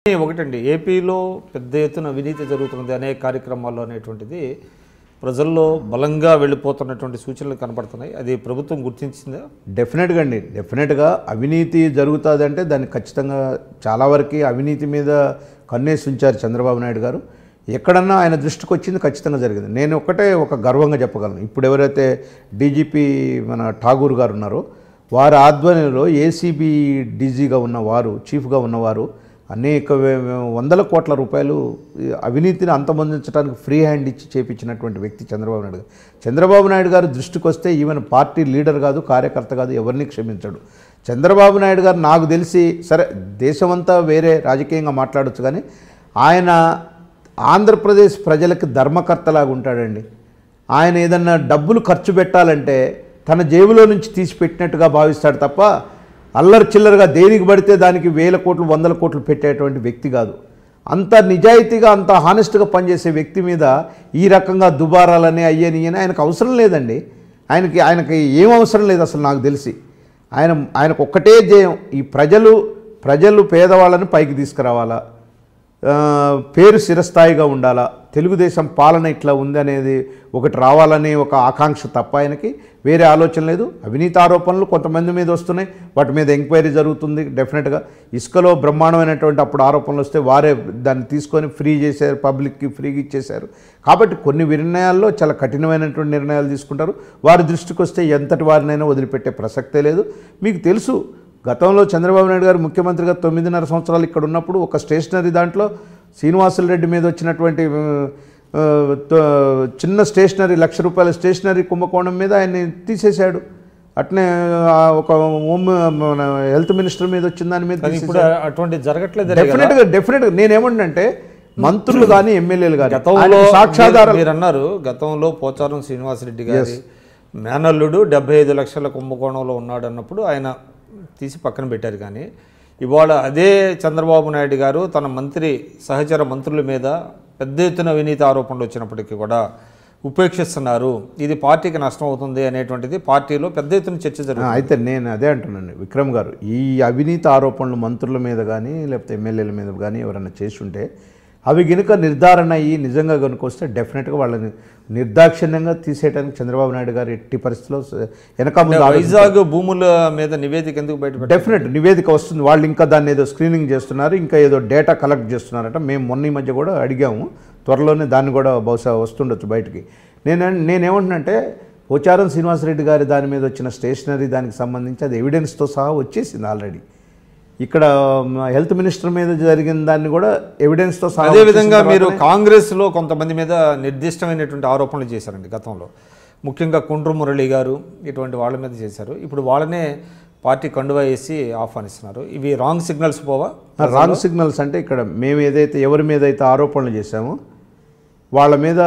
ఒకటండి ఏపీలో పెద్ద ఎత్తున అవినీతి జరుగుతుంది అనేక కార్యక్రమాల్లో అనేటువంటిది ప్రజల్లో బలంగా వెళ్ళిపోతున్నటువంటి సూచనలు కనపడుతున్నాయి. అది ప్రభుత్వం గుర్తించిందా? డెఫినెట్గా అండి, డెఫినెట్గా అవినీతి జరుగుతుందంటే దాన్ని ఖచ్చితంగా చాలా వరకు అవినీతి మీద కన్నేసి ఉంచారు చంద్రబాబు నాయుడు గారు. ఎక్కడన్నా ఆయన దృష్టికి వచ్చింది ఖచ్చితంగా జరిగింది. నేను ఒక గర్వంగా చెప్పగలను. ఇప్పుడు ఎవరైతే డీజీపీ మన ఠాగూర్ గారు ఉన్నారో వారి ఆధ్వర్యంలో ఏసీబీ డీజీగా ఉన్నవారు, చీఫ్గా ఉన్నవారు అనేక వందల కోట్ల రూపాయలు అవినీతిని అంతమొందించడానికి ఫ్రీ హ్యాండ్ ఇచ్చి చేపించినటువంటి వ్యక్తి చంద్రబాబు నాయుడు గారు. చంద్రబాబు నాయుడు గారు దృష్టికి వస్తే ఈవెన్ పార్టీ లీడర్ కాదు, కార్యకర్త కాదు, ఎవరిని క్షమించడు. చంద్రబాబు నాయుడు గారు నాకు తెలిసి సరే దేశమంతా వేరే రాజకీయంగా మాట్లాడచ్చు, కానీ ఆయన ఆంధ్రప్రదేశ్ ప్రజలకు ధర్మకర్తలాగా ఉంటాడండి. ఆయన ఏదన్నా డబ్బులు ఖర్చు పెట్టాలంటే తన జేబులో నుంచి తీసి పెట్టినట్టుగా భావిస్తాడు తప్ప అల్లరి చిల్లరగా దేనికి పడితే దానికి వేల కోట్లు వందల కోట్లు పెట్టేటువంటి వ్యక్తి కాదు. అంత నిజాయితీగా అంత హానెస్ట్గా పనిచేసే వ్యక్తి మీద ఈ రకంగా దుబారాలని అయ్యని ఆయనకు అవసరం లేదండి. ఆయనకి ఏం అవసరం లేదు అసలు. నాకు తెలిసి ఆయనకు ఒక్కటే ధ్యేయం, ఈ ప్రజలు పేదవాళ్ళని పైకి తీసుకురావాలా, పేరు చిరస్థాయిగా ఉండాలా, తెలుగుదేశం పాలన ఇట్లా ఉంది అనేది ఒకటి రావాలనే ఒక ఆకాంక్ష తప్ప ఆయనకి వేరే ఆలోచన లేదు. అవినీతి ఆరోపణలు కొంతమంది మీద వస్తున్నాయి, వాటి మీద ఎంక్వైరీ జరుగుతుంది. డెఫినెట్గా ఇసుకలో బ్రహ్మాండమైనటువంటి అప్పుడు ఆరోపణలు వస్తే వారే దాన్ని తీసుకొని ఫ్రీ చేశారు, పబ్లిక్కి ఫ్రీగా ఇచ్చేశారు. కాబట్టి కొన్ని నిర్ణయాల్లో చాలా కఠినమైనటువంటి నిర్ణయాలు తీసుకుంటారు. వారి దృష్టికి వస్తే ఎంతటి వారినైనా వదిలిపెట్టే ప్రసక్తే లేదు. మీకు తెలుసు, గతంలో చంద్రబాబు నాయుడు గారు ముఖ్యమంత్రిగా 9.5 సంవత్సరాలు ఇక్కడ ఉన్నప్పుడు ఒక స్టేషనరీ దాంట్లో శ్రీనివాసులు రెడ్డి మీద వచ్చినటువంటి చిన్న స్టేషనరీ ₹1,00,000 స్టేషనరీ కుంభకోణం మీద ఆయన్ని తీసేశాడు. అట్నే ఒక హెల్త్ మినిస్టర్ మీద వచ్చిన దాని మీద అటువంటి జరగట్లేదు. డెఫినెట్గా నేనేమంటే మంత్రులు కానీ ఎమ్మెల్యేలు కానీ గతంలో సాక్షాధారం మీరు అన్నారు. గతంలో పోచారం శ్రీనివాసరెడ్డి గారి మేనల్లుడు 75 లక్షల కుంభకోణంలో ఉన్నాడు అన్నప్పుడు ఆయన తీసి పక్కన పెట్టారు. కానీ ఇవాళ అదే చంద్రబాబు నాయుడు గారు తన సహచర మంత్రుల మీద పెద్ద ఎత్తున అవినీతి ఆరోపణలు వచ్చినప్పటికీ కూడా ఉపేక్షిస్తున్నారు. ఇది పార్టీకి నష్టం అవుతుంది అనేటువంటిది పార్టీలో పెద్ద ఎత్తున చర్చ జరుగుతుంది. అయితే నేను అదే అంటున్నాను విక్రమ్ గారు, ఈ అవినీతి ఆరోపణలు మంత్రుల మీద కానీ లేకపోతే ఎమ్మెల్యేల మీద కానీ ఎవరైనా చేస్తుంటే అవి గనుక నిర్ధారణ అయ్యి నిజంగా కనుక వస్తే డెఫినెట్గా వాళ్ళని నిర్దాక్షిణ్యంగా తీసేయడానికి చంద్రబాబు నాయుడు గారు ఎట్టి పరిస్థితిలో వెనక వైజాగ్ భూముల మీద నివేదిక ఎందుకు బయట డెఫినెట్ నివేదిక వస్తుంది. వాళ్ళు ఇంకా దాన్ని ఏదో స్క్రీనింగ్ చేస్తున్నారు, ఇంకా ఏదో డేటా కలెక్ట్ చేస్తున్నారట. మేము మొన్న ఈ మధ్య కూడా అడిగాము, త్వరలోనే దాన్ని కూడా బహుశా వస్తుండొచ్చు బయటికి. నేనేమంటున్నానంటే పోచారం శ్రీనివాసరెడ్డి గారి దాని మీద వచ్చిన స్టేషనరీ దానికి సంబంధించి అది ఎవిడెన్స్తో సహా వచ్చేసింది ఆల్రెడీ. ఇక్కడ హెల్త్ మినిస్టర్ మీద జరిగిన దాన్ని కూడా ఎవిడెన్స్తో సహా. అదేవిధంగా మీరు కాంగ్రెస్లో కొంతమంది మీద నిర్దిష్టమైనటువంటి ఆరోపణలు చేశారండి గతంలో, ముఖ్యంగా కుండ్రు మురళి గారు ఇటువంటి వాళ్ళ మీద చేశారు. ఇప్పుడు వాళ్ళనే పార్టీ కండువా వేసి ఆహ్వానిస్తున్నారు. ఇవి రాంగ్ సిగ్నల్స్ పోవా? రాంగ్ సిగ్నల్స్ అంటే ఇక్కడ మేము ఎవరి మీద అయితే ఆరోపణలు చేశామో వాళ్ళ మీద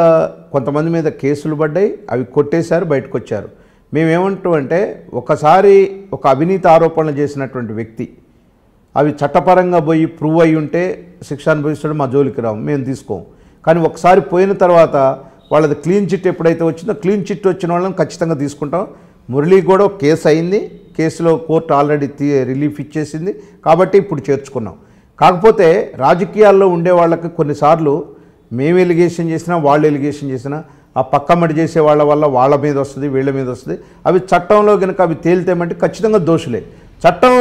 కొంతమంది మీద కేసులు పడ్డాయి, అవి కొట్టేశారు, బయటకు వచ్చారు. మేమేమంటామంటే ఒకసారి ఒక అవినీతి ఆరోపణలు చేసినటువంటి వ్యక్తి అవి చట్టపరంగా పోయి ప్రూవ్ అయ్యి ఉంటే శిక్ష అనుభవిస్తాడు, మా జోలికి రాము, మేము తీసుకోము. కానీ ఒకసారి పోయిన తర్వాత వాళ్ళది క్లీన్ చిట్ ఎప్పుడైతే వచ్చిందో క్లీన్ చిట్ వచ్చిన వాళ్ళని ఖచ్చితంగా తీసుకుంటాం. మురళి కూడా కేసు అయింది, కేసులో కోర్టు ఆల్రెడీ రిలీఫ్ ఇచ్చేసింది, కాబట్టి ఇప్పుడు చేర్చుకున్నాం. కాకపోతే రాజకీయాల్లో ఉండే వాళ్ళకి కొన్నిసార్లు మేము ఎలిగేషన్ చేసినా వాళ్ళు ఎలిగేషన్ చేసినా ఆ పక్కమ్మడి చేసే వాళ్ళ వల్ల వాళ్ళ మీద వస్తుంది, వీళ్ళ మీద వస్తుంది. అవి చట్టంలో కనుక అవి తేలితే మటుకు ఖచ్చితంగా దోషులే. చట్టం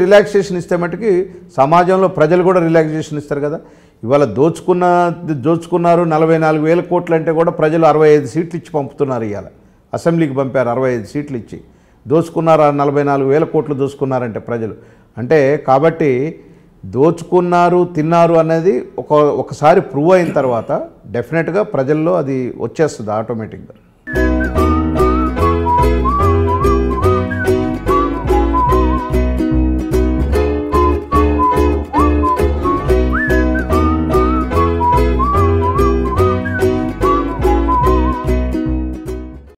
రిలాక్సేషన్ ఇస్తే మటుకి సమాజంలో ప్రజలు కూడా రిలాక్సేషన్ ఇస్తారు కదా. ఇవాళ దోచుకున్నారు 44,000 కోట్లు అంటే కూడా ప్రజలు 65 సీట్లు ఇచ్చి పంపుతున్నారు. ఇవాళ అసెంబ్లీకి పంపారు 65 సీట్లు ఇచ్చి. దోచుకున్నారు 44,000 కోట్లు దోచుకున్నారంటే ప్రజలు అంటే. కాబట్టి దోచుకున్నారు తిన్నారు అనేది ఒకసారి ప్రూవ్ అయిన తర్వాత డెఫినెట్గా ప్రజల్లో అది వచ్చేస్తుంది ఆటోమేటిక్గా.